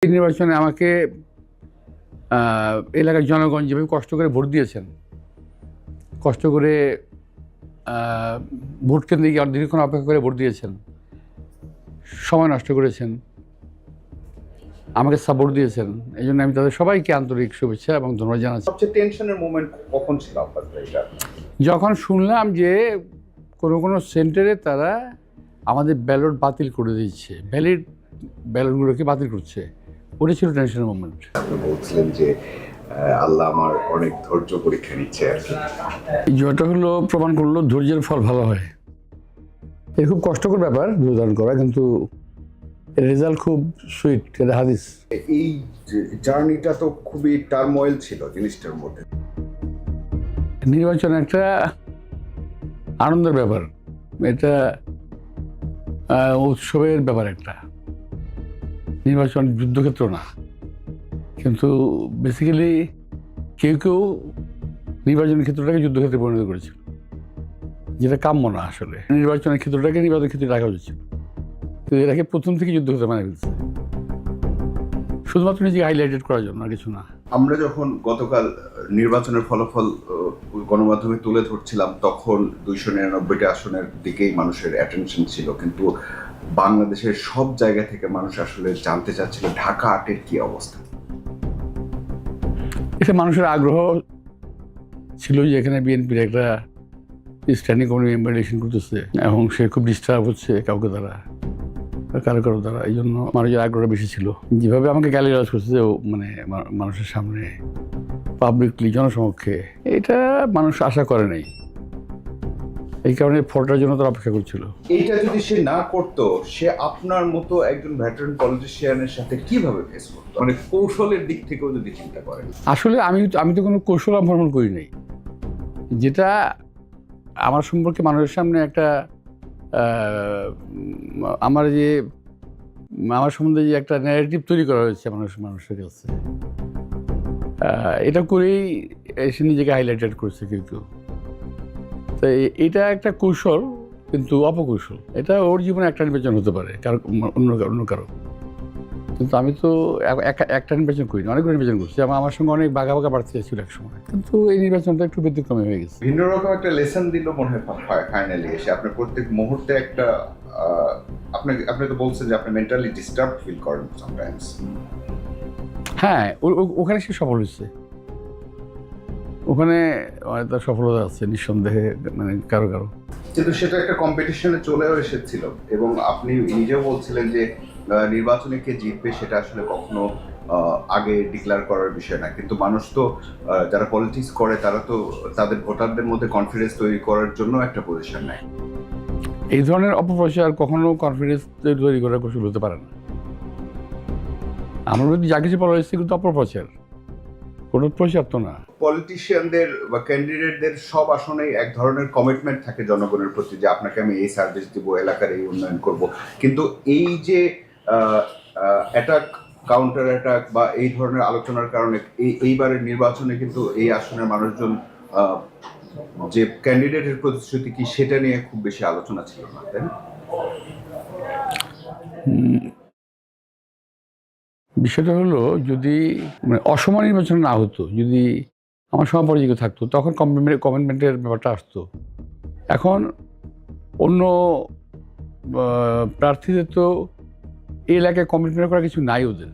এই নির্বাচনে আমাকে এলাকার জনগণ যেভাবে কষ্ট করে ভোট দিয়েছেন, কষ্ট করে ভোট কেন্দ্রে গিয়ে দীর্ঘক্ষণ অপেক্ষা করে ভোট দিয়েছেন, সময় নষ্ট করেছেন, আমাকে সাপোর্ট দিয়েছেন, এই জন্য আমি তাদের সবাইকে আন্তরিক শুভেচ্ছা এবং ধন্যবাদ জানাচ্ছি। সবচেয়ে টেনশনের মোমেন্ট কখন ছিল আপনার এটা? যখন শুনলাম যে কোনো সেন্টারে তারা আমাদের ব্যালট বাতিল করে দিচ্ছে, ব্যালটগুলোকে বাতিল করছে, ওটা ছিল টেনশনের মোমেন্ট। আপনি বলছিলেন যে আল্লাহ আমার অনেক ধৈর্য পরীক্ষা নিচ্ছে আর কি। যেটা হলো প্রমাণ করলো ধৈর্যের ফল ভালো হয়। এটা খুব কষ্টকর ব্যাপার নির্ধারণ করা, কিন্তু রেজাল্ট খুব সুইট। এটা হাদিস। এই জার্নিটা তো খুবই টার্মোয়েল ছিল জিনিসটার মধ্যে। নির্বাচন একটা আনন্দের ব্যাপার, এটা উৎসবের ব্যাপার। একটা নির্বাচন যুদ্ধক্ষেত্র না, কিন্তু বেসিক্যালি কেউ নির্বাচনের ক্ষেত্রটাকে যুদ্ধক্ষেত্রে পরিণত করেছিল, যেটা কাম্য না। আসলে নির্বাচনের ক্ষেত্রটাকে নির্বাচনের ক্ষেত্রে রাখা উচিত, কিন্তু এটাকে প্রথম থেকে যুদ্ধক্ষেত্রে মানে ফেলছে, শুধুমাত্র নিজেকে হাইলাইটেড করার জন্য, আর কিছু না। আমরা যখন গতকাল নির্বাচনের ফলাফল গণমাধ্যমে তুলে ধরছিলাম, তখন 299টা আসনের দিকেই মানুষের অ্যাটেনশন ছিল, কিন্তু বাংলাদেশের সব জায়গা থেকে মানুষ আসলে জানতে চাচ্ছিল ঢাকা 8-এর কি অবস্থা। এটা মানুষের আগ্রহ ছিল যে এখানে বিএনপির একটা স্ট্যান্ডিং কমিটি মেম্বার ইলেকশন করতেছে এবং সে খুব ডিস্টার্ব হচ্ছে কাউকে দ্বারা, কারো দ্বারা। এই জন্য মানুষের আগ্রহটা বেশি ছিল। যেভাবে আমাকে গালিগালাজ করছে যে মানে মানুষের সামনে পাবলিকলি, জনসমক্ষে, এটা মানুষ আশা করে নাই। এই কারণে ফটোটার জন্য তারা অপেক্ষা করছিল। এইটা যদি সে না করতো, সে আপনার মতো একজন ভেটারান পলিটিশিয়ানের সাথে কিভাবে ফেস করতো, মানে কৌশলের দিক থেকেও যদি চিন্তা করেন? আসলে আমি তো কোনো কৌশল অবলম্বন করি নাই। যেটা আমার সম্পর্কে মানুষের সামনে একটা আমার সম্বন্ধে যে একটা ন্যারেটিভ তৈরি করা হয়েছে মানুষের কাছে, এটা করেই সে নিজেকে হাইলাইটেড করছে কেউ। তো এটা একটা কৌশল, কিন্তু অপকৌশল। এটা ওর জীবনে একটা নির্বাচন হতে পারে, অন্য কারো। কিন্তু আমি তো একটা নির্বাচন করিনি, অনেকগুলো নির্বাচন করছি। আমার সঙ্গে অনেক বাঘা প্রার্থী ছিল এক সময়, কিন্তু এই নির্বাচনটা একটু ব্যতিক্রমে হয়ে গেছে। ভিন্ন রকম একটা লেসন দিল মনে হয় ফাইনালি এসে। আপনার প্রত্যেক মুহূর্তে একটা আপনি তো বলছেন যে আপনি মেন্টালি ডিস্টার্ব ফিল করেন সামটাইমস। হ্যাঁ, ওখানে সে সফল হয়েছে, ওখানে তার সফলতা আছে নিঃসন্দেহে, মানে কারো। কিন্তু সেটা একটা কম্পিটিশনে চলেও এসেছিল, এবং আপনি নিজেও বলছিলেন যে নির্বাচনে কে জিতবে সেটা আসলে কখনো আগে ডিক্লেয়ার করার বিষয় না। কিন্তু মানুষ তো যারা পলিটিক্স করে তারা তো তাদের ভোটারদের মধ্যে কনফিডেন্স তৈরি করার জন্য একটা পজিশন নেয়। এই ধরনের অপপ্রচার কখনো কনফিডেন্স তৈরি করার কৌশল হতে পারে না। আমার প্রতি যা কিছু বলা হয়েছে কিন্তু অপপ্রচার, কোনো প্রচার তো না। পলিটিশিয়ানদের বা ক্যান্ডিডেটদের সব আসনেই এক ধরনের কমিটমেন্ট থাকে জনগণের প্রতি, যে আপনাকে আমি এই সার্ভিস দিব, এলাকার এই উন্নয়ন করব। কিন্তু এই যে অ্যাটাক, কাউন্টার অ্যাটাক বা এই ধরনের আলোচনার কারণে এইবারের নির্বাচনে কিন্তু এই আসনের মানুষজন যে ক্যান্ডিডেটের প্রতিশ্রুতি কি সেটা নিয়ে খুব বেশি আলোচনা ছিল না, তাই না? বিষয়টা হলো, যদি মানে অসময় নির্বাচন না হতো, যদি আমার সমপরিচিত থাকতো, তখন কমিটমেন্টের ব্যাপারটা আসতো। এখন অন্য প্রার্থীদের তো এই এলাকায় কমিটমেন্ট করার কিছু নাই ওদের,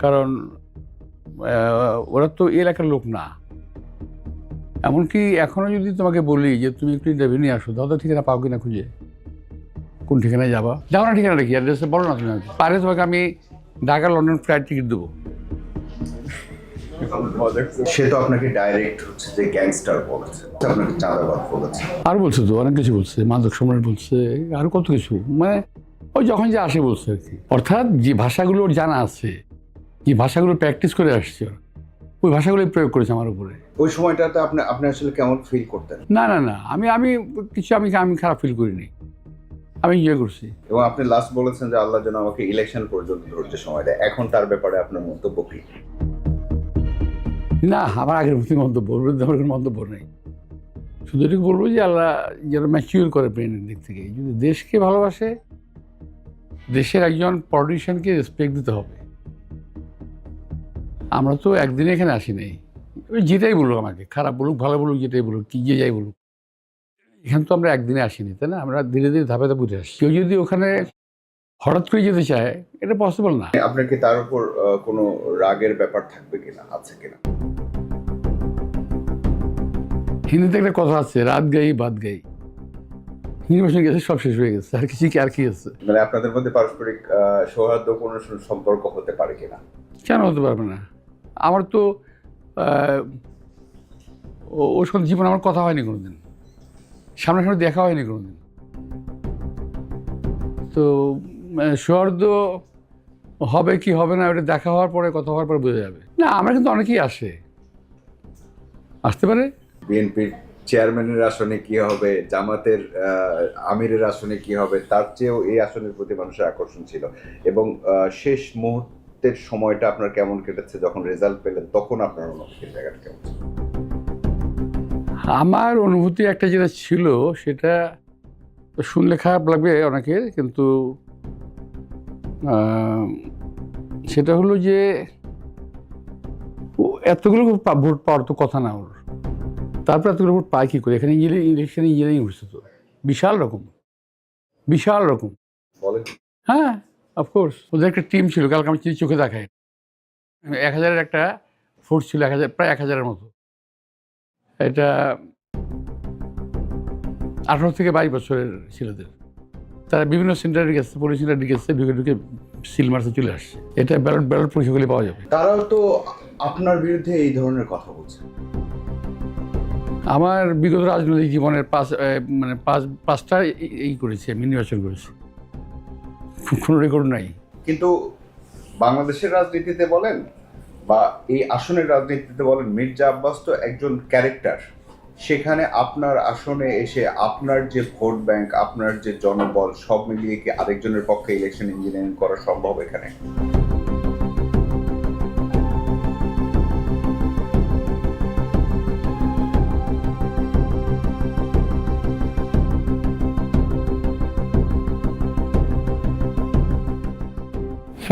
কারণ ওরা তো এই এলাকার লোক না। এমনকি এখনও যদি তোমাকে বলি যে তুমি একটু ইন্টারভিউ নিয়ে আসো, তাহলে ঠিকানা পাও কিনা খুঁজে, কোন ঠিকানায় যাবা, যাও না ঠিকানা রেখি, অ্যাড্রেসে বলো না তুমি। পারে তোমাকে আমি ঢাকা লন্ডন ফ্লাইট টিকিট দেবো। সে তো আপনাকে ডাইরেক্ট হচ্ছে যে গ্যাংস্টার বলেছে, আপনাকে চাঁদাবাদ বলেছে, আর বলছে তো অনেক কিছু বলছে, মাদক সম্রাট বলছে, আরও কত কিছু, মানে ওই যখন যে আসে বলছে আর কি। অর্থাৎ যে ভাষাগুলো ওর জানা আছে, যে ভাষাগুলো প্র্যাকটিস করে আসছে, ওই ভাষাগুলোই প্রয়োগ করেছে আমার উপরে। ওই সময়টাতে আপনি আসলে কেমন ফিল করতেন? না, আমি খারাপ ফিল করিনি, আমি ইয়ে করছি। এবং আপনি লাস্ট বলেছেন যে আল্লাহ যেন আমাকে ইলেকশন পর্যন্ত ধৈর্য সময় দেয়। এখন তার ব্যাপারে আপনার মন্তব্য কি? না, আমার আগের প্রতি মন্তব্য, আমার কোনো মন্তব্য নেই। শুধু এটুকু বলবো যে আল্লাহ যেন ম্যাচিউর করে ব্রেনের দিক থেকে, যদি দেশকে ভালোবাসে, দেশের একজন পলিটিশিয়ানকে রেসপেক্ট দিতে হবে। আমরা তো একদিনে এখানে আসি নাই, ওই যেটাই বলুক আমাকে, খারাপ বলুক ভালো বলুক, যেটাই বলুক, কি যে যাই বলুক, এখানে তো আমরা একদিনে আসিনি, তাই না? আমরা ধীরে ধীরে ধাপে ধাপে উঠে আসছি। কেউ যদি ওখানে হঠাৎ করে যেতে চায়, এটা পসিবল না। আপনার কি তার উপর কোনো রাগের ব্যাপার থাকবে কিনা, আছে কিনা? হিন্দিতে একটা কথা আছে, রাত গাই বাদ গাই। নির্বাচন গেছে, সব শেষ হয়ে গেছে, আর কিছু কি আর কি আছে? মানে আপনাদের মধ্যে পারস্পরিক সৌহার্দ্যপূর্ণ সম্পর্ক হতে পারে কিনা? কেন হতে পারবে না? আমার তো ওর সঙ্গে জীবনে আমার কথা হয়নি কোনোদিন, সামনাসামনি দেখা হয়নি কোনোদিন। তো সৌহার্দ্য হবে কি হবে না, ওটা দেখা হওয়ার পরে, কথা হওয়ার পরে বোঝা যাবে। না, আমরা কিন্তু অনেকেই আসতে পারে। বিএনপির চেয়ারম্যানের আসনে কি হবে, জামাতের আমিরের আসনে কি হবে, তার চেয়েও এই আসনের প্রতি মানুষের আকর্ষণ ছিল। এবং শেষ মুহূর্তের সময়টা আপনার কেমন কেটেছে? যখন রেজাল্ট পেলেন তখন আপনার অনুভূতির জায়গাটা কেমন ছিল? আমার অনুভূতি একটা যেটা ছিল, সেটা শুনলে খারাপ লাগবে অনেকের, কিন্তু সেটা হলো যে এতগুলো ভোট পাওয়ার তো কথা না ওর, তারপর এতগুলো ভোট পায় কী করে? এখানে ইলেকশনে ইঞ্জিনিয়ারিং হচ্ছে তো বিশাল রকম। বলেন। হ্যাঁ, অফকোর্স ওদের একটা টিম ছিল, কালকে আমি চোখে দেখাই, 1000-এর একটা ফোর্স ছিল, 1000, প্রায় 1000-এর মতো। এটা 18 থেকে 22 বছরের ছেলেদের, তারা বিভিন্ন সেন্টারে গেছে, পুলিশ সেন্টারে গেছে, ঢুকে সিল মারতে চলে আসছে। এটা ব্যালট পরীক্ষা করলে পাওয়া যাবে। তারাও তো আপনার বিরুদ্ধে এই ধরনের কথা বলছে। আমার বিগত রাজনৈতিক জীবনের পাঁচটা এই করেছি, আমি নির্বাচন করেছি, কোনো রেকর্ড নাই। কিন্তু বাংলাদেশের রাজনীতিতে বলেন বা এই আসনের রাজনীতিতে বলেন, মির্জা আব্বাস তো একজন ক্যারেক্টার। সেখানে আপনার আসনে এসে আপনার যে ভোট ব্যাংক, আপনার যে জনবল, সব মিলিয়ে কি আরেকজনের পক্ষে ইলেকশন ইঞ্জিনিয়ারিং করা সম্ভব এখানে?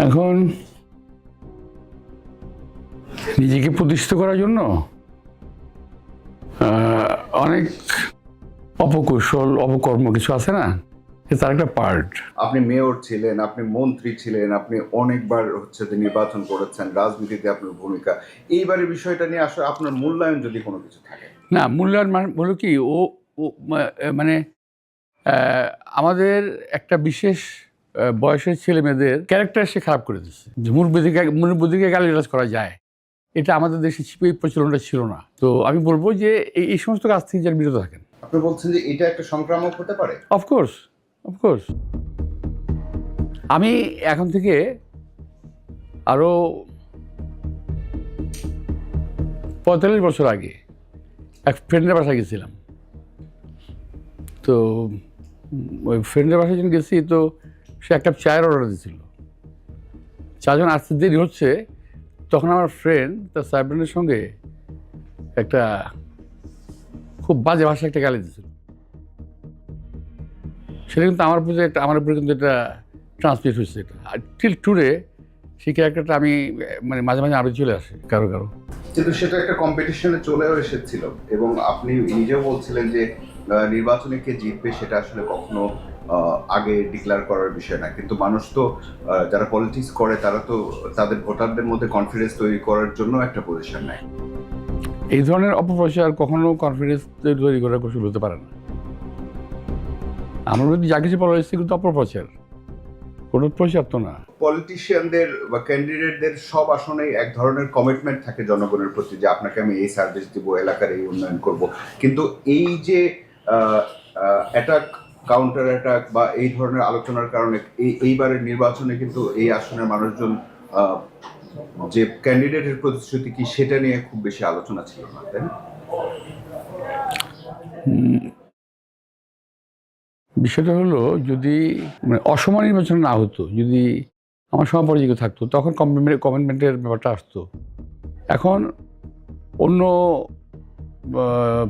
এখন নিজেকে প্রতিষ্ঠিত করার জন্য অনেক অপকৌশল, অপকর্ম কিছু আছে না, তার একটা পার্ট। আপনি মেয়র ছিলেন, আপনি মন্ত্রী ছিলেন, আপনি অনেকবার নির্বাচন করেছেন, রাজনীতিতে আপনার ভূমিকা। এইবারের বিষয়টা নিয়ে আসলে আপনার মূল্যায়ন যদি কোনো কিছু থাকে? না, মূল্যায়ন হলো কি, মানে আমাদের একটা বিশেষ বয়সের ছেলে মেয়েদের ক্যারেক্টার সে খারাপ করে দিচ্ছে। যে মুরব্বিদেরকে গালিগালাজ করা যায়, এটা আমাদের দেশে এই প্রচলনটা ছিল না। তো আমি বলবো যে এই সমস্ত কাজ থেকে যেন বিরত থাকেন। আপনি বলছেন যে এটা একটা সংক্রামক হতে পারে? অফকোর্স। আমি এখন থেকে আরো 45 বছর আগে এক ফ্রেন্ডের বাসায় গেছিলাম। তো ওই ফ্রেন্ডের বাসায় যখন গেছি, তো সে একটা চায়ের অর্ডার দিয়েছিল। চা যখন আসতে দেরি হচ্ছে, তখন আমার ফ্রেন্ড তার সার্ভেন্টের সঙ্গে একটা খুব বাজে ভাষায় একটা গালি দিয়েছিল। সেটা কিন্তু আমার উপরে কিন্তু এটা ট্রান্সমিট হয়েছে। এটা আর টিল টুডে সেই ক্যারেক্টারটা আমি মাঝে মাঝে আরও চলে আসে কারো। কিন্তু সেটা একটা কম্পিটিশনে চলেও এসেছিল, এবং আপনি নিজেও বলছিলেন যে নির্বাচনে কে জিতবে সেটা আসলে কখনো আগে ডিক্লেয়ার করার বিষয় না। কিন্তু মানুষ তো যারা পলিটিক্স করে, তারা তো তাদের ভোটারদের মধ্যে কনফিডেন্স তৈরি করার জন্য একটা পজিশন নেয়। এই ধরনের অপপ্রচার কখনো কনফিডেন্স তৈরি করার কৌশল হতে পারে না। আমার মধ্যে যা কিছু বলা হয়েছে কিন্তু অপপ্রচার, কোনো প্রচার তো না। পলিটিশিয়ানদের বা ক্যান্ডিডেটদের সব আসনেই এক ধরনের কমিটমেন্ট থাকে জনগণের প্রতি, যে আপনাকে আমি এই সার্ভিস দিব, এলাকার এই উন্নয়ন করব। কিন্তু এই যে অ্যাটাক, কাউন্টার অ্যাটাক বা এই ধরনের আলোচনার কারণে এইবারের নির্বাচনে কিন্তু এই আসনের মানুষজন যে ক্যান্ডিডেটের প্রতিশ্রুতি কি সেটা নিয়ে খুব বেশি আলোচনা ছিল না, তাই না? বিষয়টা হলো, যদি অসময় নির্বাচন না হতো, যদি আমার সমপরিচিত থাকতো, তখন কমিটমেন্টের ব্যাপারটা আসতো। এখন অন্য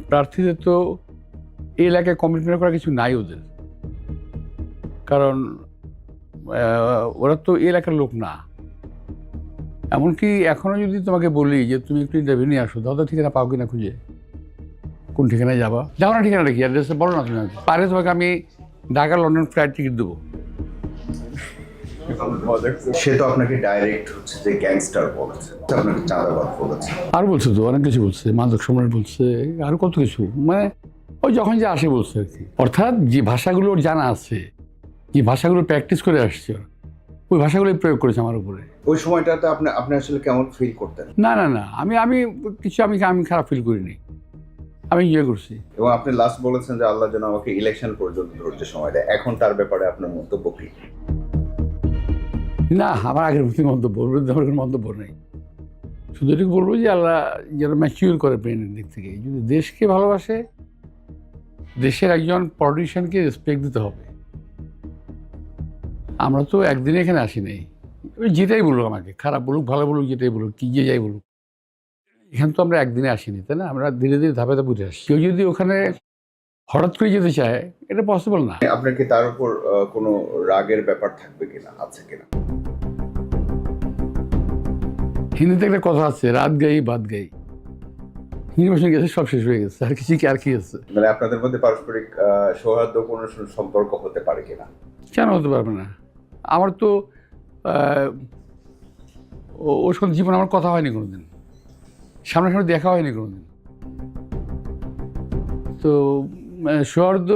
প্রার্থীদের তো এই এলাকায় কমিটমেন্ট করার কিছু নাই ওদের, কারণ ওরা তো এই এলাকার লোক না। এমনকি এখনও যদি তোমাকে বলি যে তুমি একটু ইন্টারভিউ নিয়ে আসো, দাদা ঠিকানা পাও কিনা খুঁজে, কোন ঠিকানায় যাবা, যাও না ঠিকানাটা কি অ্যাড্রেসে বলো না তুমি, পারে তোমাকে আমি ঢাকা লন্ডন ফ্লাইট টিকিট দেবো। সে তো আপনাকে ডাইরেক্ট হচ্ছে যে গ্যাংস্টার বলেছে, আপনাকে চাঁদাবাদ বলেছে। আর বলছে তো অনেক কিছু বলছে, মাদক সম্রাট বলছে, আরও কত কিছু, মানে ওই যখন যে আসে বলছে আর কি। অর্থাৎ যে ভাষাগুলো ওর জানা আছে, যে ভাষাগুলো প্র্যাকটিস করে আসছে, ওই ভাষাগুলোই প্রয়োগ করেছে আমার উপরে। ওই সময়টাতে আপনি আসলে কেমন ফিল করতেন? না না না, আমি কিছু আমি খারাপ ফিল করিনি, আমি ইয়ে করছি। এবং আপনি লাস্ট বলেছেন যে আল্লাহ যেন আমাকে ইলেকশন পর্যন্ত ধৈর্য সময় দেয়। এখন তার ব্যাপারে আপনার মন্তব্য কি? না, আমার আগের প্রতি মন্তব্য, আমার কোনো মন্তব্য নেই। শুধু এটুকু বলবো যে আল্লাহ যেন ম্যাচিউর করে ব্রেনের দিক থেকে। যদি দেশকে ভালোবাসে, দেশের একজন পলিটিশিয়ানকে রেসপেক্ট দিতে হবে। আমরা তো একদিনে এখানে আসি নাই, ওই যেটাই বলুক আমাকে, খারাপ বলুক ভালো বলুক, যেটাই বলুক, কি যে যাই বলুক, এখানে তো আমরা একদিনে আসিনি, তাই না? আমরা ধীরে ধীরে ধাপে ধাপে উঠে আসছি। কেউ যদি ওখানে হঠাৎ করে যেতে চায়, এটা পসিবল না। আপনার কি তার উপর কোনো রাগের ব্যাপার থাকবে কিনা, আছে কিনা? হিন্দিতে একটা কথা আছে, রাত গাই বাদ গাই। হিন্দি ভাষা গেছে, সব শেষ হয়ে গেছে, আর কিছু কি আর কি আছে? মানে আপনাদের মধ্যে পারস্পরিক সৌহার্দ্য কোনো সম্পর্ক হতে পারে কিনা? কেন হতে পারবে না? আমার তো ওর সঙ্গে জীবনে আমার কথা হয়নি কোনোদিন, সামনাসামনি দেখা হয়নি কোনোদিন। তো সৌহার্দ্য